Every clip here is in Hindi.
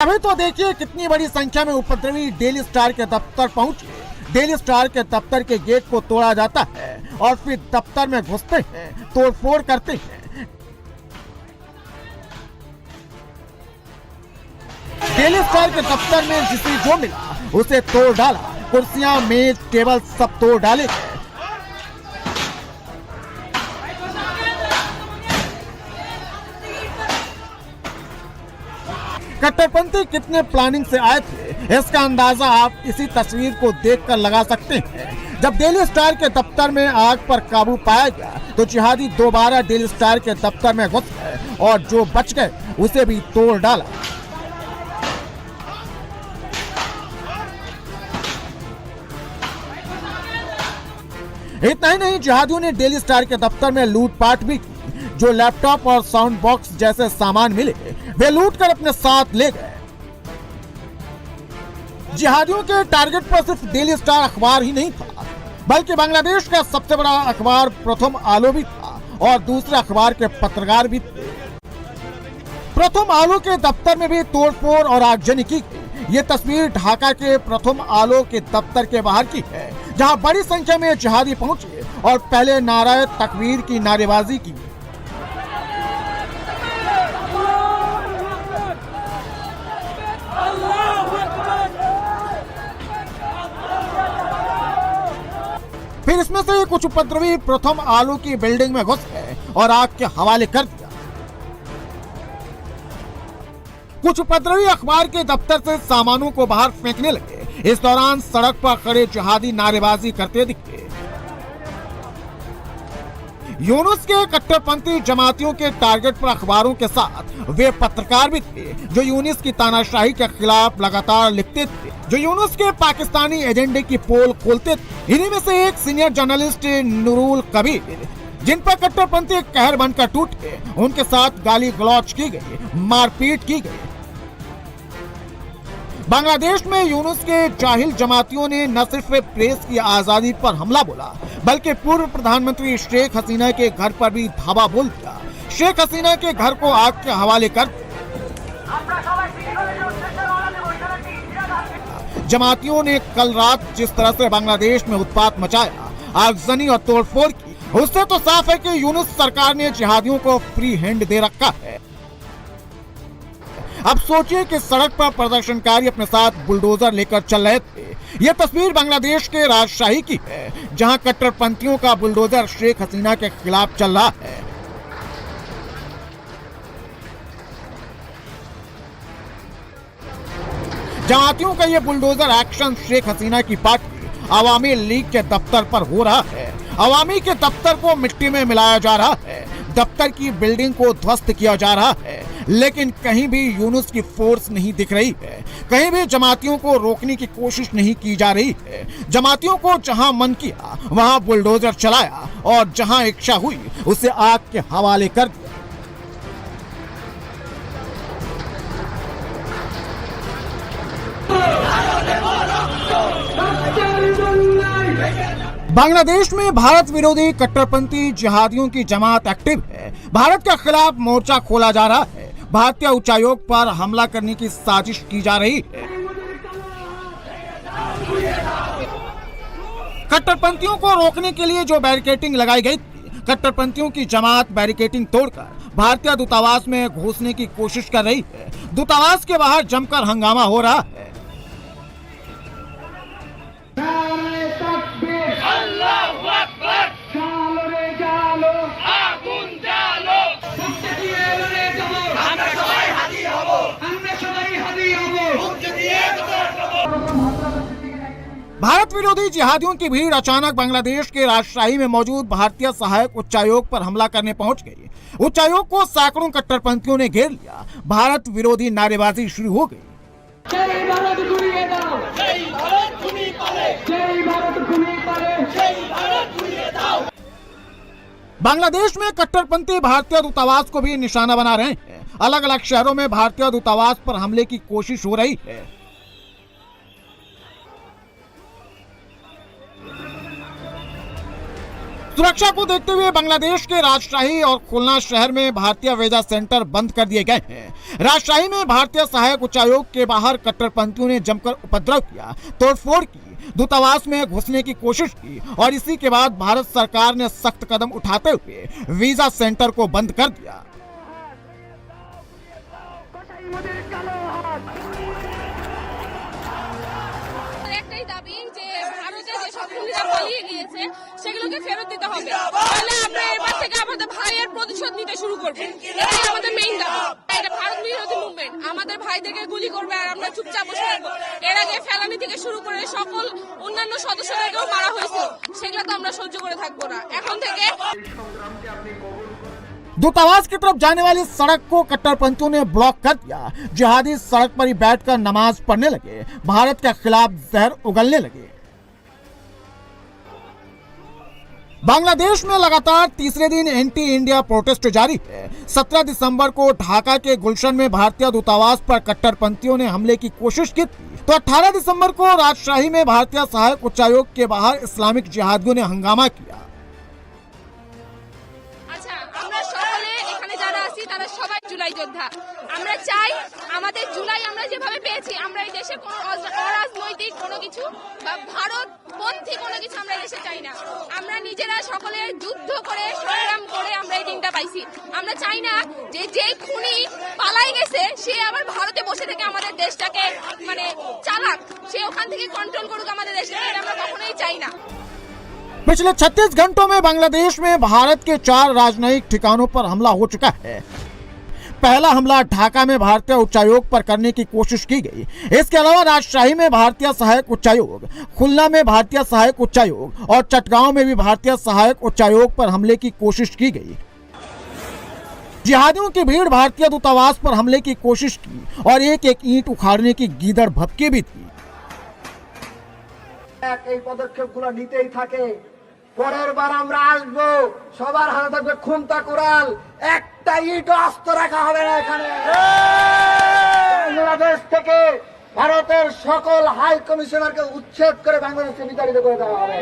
अभी तो देखिए कितनी बड़ी संख्या में उपद्रवी डेली स्टार के दफ्तर पहुंचे। डेली स्टार के दफ्तर के गेट को तोड़ा जाता है और फिर दफ्तर में घुसते हैं, तोड़फोड़ करते हैं। डेली स्टार के दफ्तर में जिसे जो मिला उसे तोड़ डाला। कुर्सियां, मेज, टेबल सब तोड़ डाले गए। कट्टरपंथी कितने प्लानिंग से आए थे इसका अंदाजा आप इसी तस्वीर को देखकर लगा सकते हैं। जब डेली स्टार के दफ्तर में आग पर काबू पाया गया तो जिहादी दोबारा डेली स्टार के दफ्तर में घुस गए और जो बच गए उसे भी तोड़ डाला। इतना ही नहीं, जिहादियों ने डेली स्टार के दफ्तर में लूटपाट भी की। जो लैपटॉप और साउंड बॉक्स जैसे सामान मिले वे लूट कर अपने साथ ले गए। जिहादियों के टारगेट पर सिर्फ डेली स्टार अखबार ही नहीं था, बल्कि बांग्लादेश का सबसे बड़ा अखबार प्रथम आलो भी था और दूसरे अखबार के पत्रकार भी थे। प्रथम आलो के दफ्तर में भी तोड़फोड़ और आगजनी की गई। ये तस्वीर ढाका के प्रथम आलो के दफ्तर के बाहर की है, जहां बड़ी संख्या में जिहादी पहुंचे और पहले नाराए तकबीर की नारेबाजी की। फिर इसमें से कुछ उपद्रवी प्रथम आलो की बिल्डिंग में घुस गए और आग के हवाले कर दिया। कुछ उपद्रवी अखबार के दफ्तर से सामानों को बाहर फेंकने लगे। इस दौरान सड़क पर खड़े जिहादी नारेबाजी करते दिखे। यूनुस के कट्टरपंथी जमातियों के टारगेट पर अखबारों के साथ वे पत्रकार भी थे जो यूनुस की तानाशाही के खिलाफ लगातार लिखते थे, जो यूनुस के पाकिस्तानी एजेंडे की पोल खोलते थे। इन्हीं में से एक सीनियर जर्नलिस्ट नूरुल कबीर, जिन पर कट्टरपंथी कहर बनकर टूटे, उनके साथ गाली गलौज की गई, मारपीट की गई। बांग्लादेश में यूनुस के जाहिल जमातियों ने न सिर्फ प्रेस की आजादी पर हमला बोला, बल्कि पूर्व प्रधानमंत्री शेख हसीना के घर पर भी धावा बोल दिया। शेख हसीना के घर को आग के हवाले कर जमातियों ने कल रात जिस तरह से बांग्लादेश में उत्पात मचाया, आगजनी और तोड़फोड़ की, उससे तो साफ है कि यूनुस सरकार ने जिहादियों को फ्री हैंड दे रखा है। अब सोचिए कि सड़क पर प्रदर्शनकारी अपने साथ बुलडोजर लेकर चल रहे थे। यह तस्वीर बांग्लादेश के राजशाही की है, जहां कट्टरपंथियों का बुलडोजर शेख हसीना के खिलाफ चल रहा है। जमातियों का यह बुलडोजर एक्शन शेख हसीना की पार्टी अवामी लीग के दफ्तर पर हो रहा है। अवामी के दफ्तर को मिट्टी में मिलाया जा रहा है, दफ्तर की बिल्डिंग को ध्वस्त किया जा रहा है, लेकिन कहीं भी यूनुस की फोर्स नहीं दिख रही है। कहीं भी जमातियों को रोकने की कोशिश नहीं की जा रही है। जमातियों को जहां मन किया वहां बुलडोजर चलाया और जहां इच्छा हुई उसे आग के हवाले कर दिया। बांग्लादेश में भारत विरोधी कट्टरपंथी जिहादियों की जमात एक्टिव है। भारत के खिलाफ मोर्चा खोला जा रहा है। भारतीय उच्चायोग पर हमला करने की साजिश की जा रही है। कट्टरपंथियों को रोकने के लिए जो बैरिकेडिंग लगाई गई थी, कट्टरपंथियों की जमात बैरिकेडिंग तोड़कर भारतीय दूतावास में घुसने की कोशिश कर रही है। दूतावास के बाहर जमकर हंगामा हो रहा है। भारत विरोधी जिहादियों की भीड़ अचानक बांग्लादेश के राजशाही में मौजूद भारतीय सहायक उच्चायोग पर हमला करने पहुंच गई। उच्चायोग को सैकड़ों कट्टरपंथियों ने घेर लिया। भारत विरोधी नारेबाजी शुरू हो गई। जय भारत घुरिए दाओ, जय भारत घुरी पाले, जय भारत घुरी पाले, जय भारत घुरिए दाओ। बांग्लादेश में कट्टरपंथी भारतीय दूतावास को भी निशाना बना रहे हैं। अलग अलग शहरों में भारतीय दूतावास पर हमले की कोशिश हो रही है। सुरक्षा को देखते हुए बांग्लादेश के राजशाही और खुलना शहर में भारतीय वीजा सेंटर बंद कर दिए गए हैं। राजशाही में भारतीय सहायक उच्चायोग के बाहर कट्टरपंथियों ने जमकर उपद्रव किया, तोड़फोड़ की, दूतावास में घुसने की कोशिश की और इसी के बाद भारत सरकार ने सख्त कदम उठाते हुए वीजा सेंटर को बंद कर दिया। দাবি যে ভারতে যে সব ভূমিকা পালিয়ে গিয়েছে সেগুলোকে ফেরত দিতে হবে, তাহলে আমরা এবার থেকে আমাদের ভাইয়ের প্রতিশোধ নিতে শুরু করব। এটাই আমাদের মেইন দাবি। এটা ভারত বিরোধী মুভমেন্ট, আমাদের ভাইদেরকে গুলি করবে আর আমরা চুপচাপ বসে থাকবো। এর আগে ফেলানি থেকে শুরু করে সকল অন্যান্য সদস্যদেরকেও মারা হয়েছে, সেগুলো তো আমরা সহ্য করে থাকবো না। এখন থেকে दूतावास की तरफ जाने वाली सड़क को कट्टरपंथियों ने ब्लॉक कर दिया। जिहादी सड़क पर ही बैठकर नमाज पढ़ने लगे, भारत के खिलाफ जहर उगलने लगे। बांग्लादेश में लगातार तीसरे दिन एंटी इंडिया प्रोटेस्ट जारी है। 17 दिसंबर को ढाका के गुलशन में भारतीय दूतावास पर कट्टरपंथियों ने हमले की कोशिश की थी, तो 18 दिसंबर को राजशाही में भारतीय सहायक उच्चायोग के बाहर इस्लामिक जिहादियों ने हंगामा किया। তারা সবাই জুলাই যোদ্ধা। আমরা চাই আমাদের জুলাই আমরা যেভাবে পেয়েছি, আমরা এই দেশে কোনো অরাজনৈতিক কোনো কিছু বা ভারতপন্থী কোনো কিছু আমরা দেশে চাই না। আমরা নিজেরা সকলে যুদ্ধ করে সংগ্রাম করে আমরা এই দিনটা পাইছি। আমরা চাই না যে যেই খুনি পালাই গেছে সে আবার ভারতে বসে থেকে আমাদের দেশটাকে মানে চালাক, সে ওখান থেকে কন্ট্রোল করুক আমাদের দেশটাকে, এটা আমরা কখনোই চাই না। पिछले 36 घंटों में बांग्लादेश में भारत के 4 राजनयिक ठिकानों पर हमला हो चुका है। पहला हमला ढाका में भारतीय उच्चायोग पर करने की कोशिश की गई। इसके अलावा राजशाही में भारतीय सहायक उच्चायोग, खुलना में भारतीय सहायक उच्चायोग और चटगांव में भी भारतीय सहायक उच्चायोग पर हमले की कोशिश की गई। जिहादियों की भीड़ भारतीय दूतावास पर हमले की कोशिश की और एक एक ईंट उखाड़ने की गीदड़ भभकी भी थी। এই পদক্ষেপগুলো নিতেই থাকে। পরের বার আমরা আসবো, সবার হাতে থাকবে খুন্তা কুড়াল, একটা ইট আস্ত রাখা হবে না এখানে। বাংলাদেশ থেকে ভারতের সকল হাই কমিশনারকে উচ্ছেদ করে বাংলাদেশে বিতাড়িত করে দেওয়া হবে।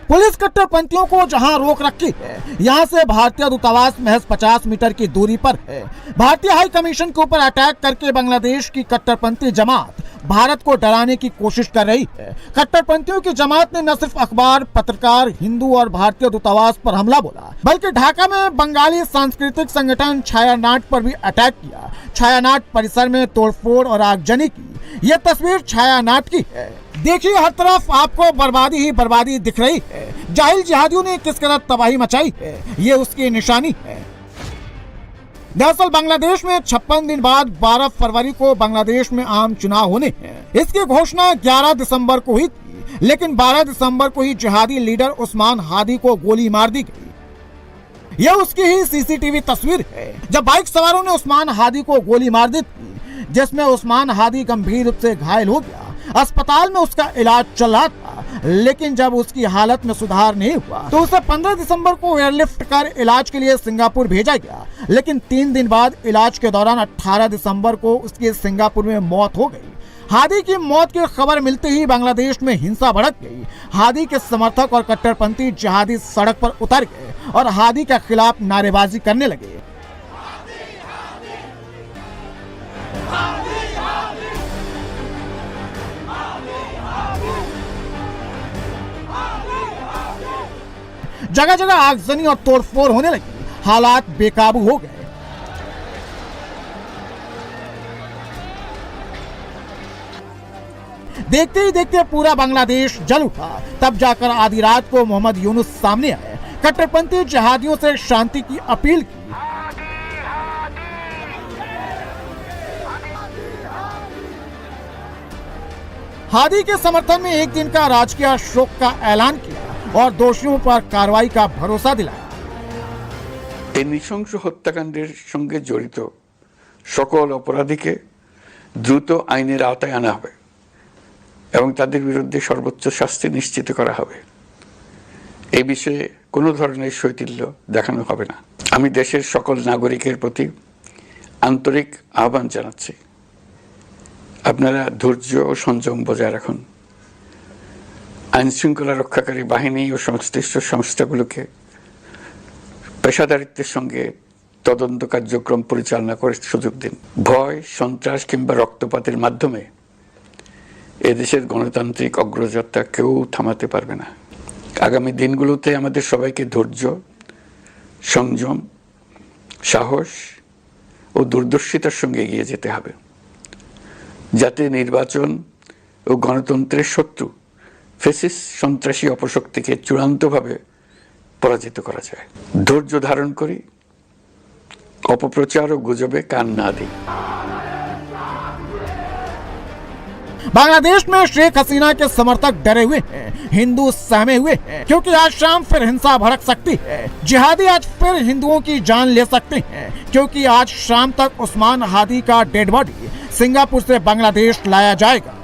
पुलिस कट्टरपंथियों को जहां रोक रखी है, यहां से भारतीय दूतावास महज 50 मीटर की दूरी पर है। भारतीय हाई कमीशन के ऊपर अटैक करके बांग्लादेश की कट्टरपंथी जमात भारत को डराने की कोशिश कर रही है। कट्टरपंथियों की जमात ने न सिर्फ अखबार, पत्रकार, हिंदू और भारतीय दूतावास पर हमला बोला, बल्कि ढाका में बंगाली सांस्कृतिक संगठन छायानाट पर भी अटैक किया। छायानाट परिसर में तोड़फोड़ और आगजनी की। यह तस्वीर छायानाट की है। देखिए, हर तरफ आपको बर्बादी ही बर्बादी दिख रही है। जाहिल जिहादियों ने किस कदर तबाही मचाई है, ये उसकी निशानी है। दरअसल बांग्लादेश में 56 दिन बाद 12 फरवरी को बांग्लादेश में आम चुनाव होने हैं। इसकी घोषणा 11 दिसंबर को हुई थी, लेकिन 12 दिसंबर को ही जिहादी लीडर उस्मान हादी को गोली मार दी गई। यह उसकी ही सीसीटीवी तस्वीर है, जब बाइक सवारों ने उस्मान हादी को गोली मार दी थी, जिसमें उस्मान हादी गंभीर रूप से घायल हो गया। अस्पताल में उसका इलाज चल रहा था, लेकिन जब उसकी हालत में सुधार नहीं हुआ तो उसे 15 दिसंबर को एयरलिफ्ट कर इलाज के लिए सिंगापुर भेजा गया। लेकिन 3 दिन बाद इलाज के दौरान 18 दिसंबर को उसकी सिंगापुर में मौत हो गई। हादी की मौत की खबर मिलते ही बांग्लादेश में हिंसा भड़क गई। हादी के समर्थक और कट्टरपंथी जिहादी सड़क पर उतर गए और हादी के खिलाफ नारेबाजी करने लगे। जगह जगह आगजनी और तोड़फोड़ होने लगी। हालात बेकाबू हो गए। देखते ही देखते पूरा बांग्लादेश जल उठा। तब जाकर आधी रात को मोहम्मद यूनुस सामने आए, कट्टरपंथी जिहादियों से शांति की अपील की। हादी के समर्थन में एक दिन का राजकीय शोक का ऐलान किया और दोषियों पर कार्रवाई का भरोसा दिलाया। এই নৃশংস হত্যাকাণ্ডের সঙ্গে জড়িত সকল অপরাধীকে দ্রুত আইনের আওতায় আনা হবে এবং তাদের বিরুদ্ধে সর্বোচ্চ শাস্তি নিশ্চিত করা হবে। এই বিষয়ে কোনো ধরনের শৈথিল্য দেখানো হবে না। আমি দেশের সকল নাগরিকের প্রতি আন্তরিক আহ্বান জানাচ্ছি, আপনারা ধৈর্য ও সংযম বজায় রাখুন। আইন শৃঙ্খলা রক্ষাকারী বাহিনী ও সংশ্লিষ্ট সংস্থাগুলোকে পেশাদারিত্বের সঙ্গে তদন্ত কার্যক্রম পরিচালনা করে সুযোগ দিন। ভয়, সন্ত্রাস কিংবা রক্তপাতের মাধ্যমে এদেশের গণতান্ত্রিক অগ্রযাত্রা কেউ থামাতে পারবে না। আগামী দিনগুলোতে আমাদের সবাইকে ধৈর্য, সংযম, সাহস ও দূরদর্শিতার সঙ্গে এগিয়ে যেতে হবে, যাতে নির্বাচন ও গণতন্ত্রের শত্রু ফ্যাসিস্ট সন্ত্রাসী অপশক্তিকে চূড়ান্তভাবে পরাজিত করা যায়। ধৈর্য ধারণ করি, অপপ্রচার ও গুজবে কান না দিই। बांग्लादेश में शेख हसीना के समर्थक डरे हुए हैं, हिंदू सहमे हुए हैं, क्योंकि आज शाम फिर हिंसा भड़क सकती है। जिहादी आज फिर हिंदुओं की जान ले सकते हैं, क्योंकि आज शाम तक उस्मान हादी का डेड बॉडी सिंगापुर से बांग्लादेश लाया जाएगा।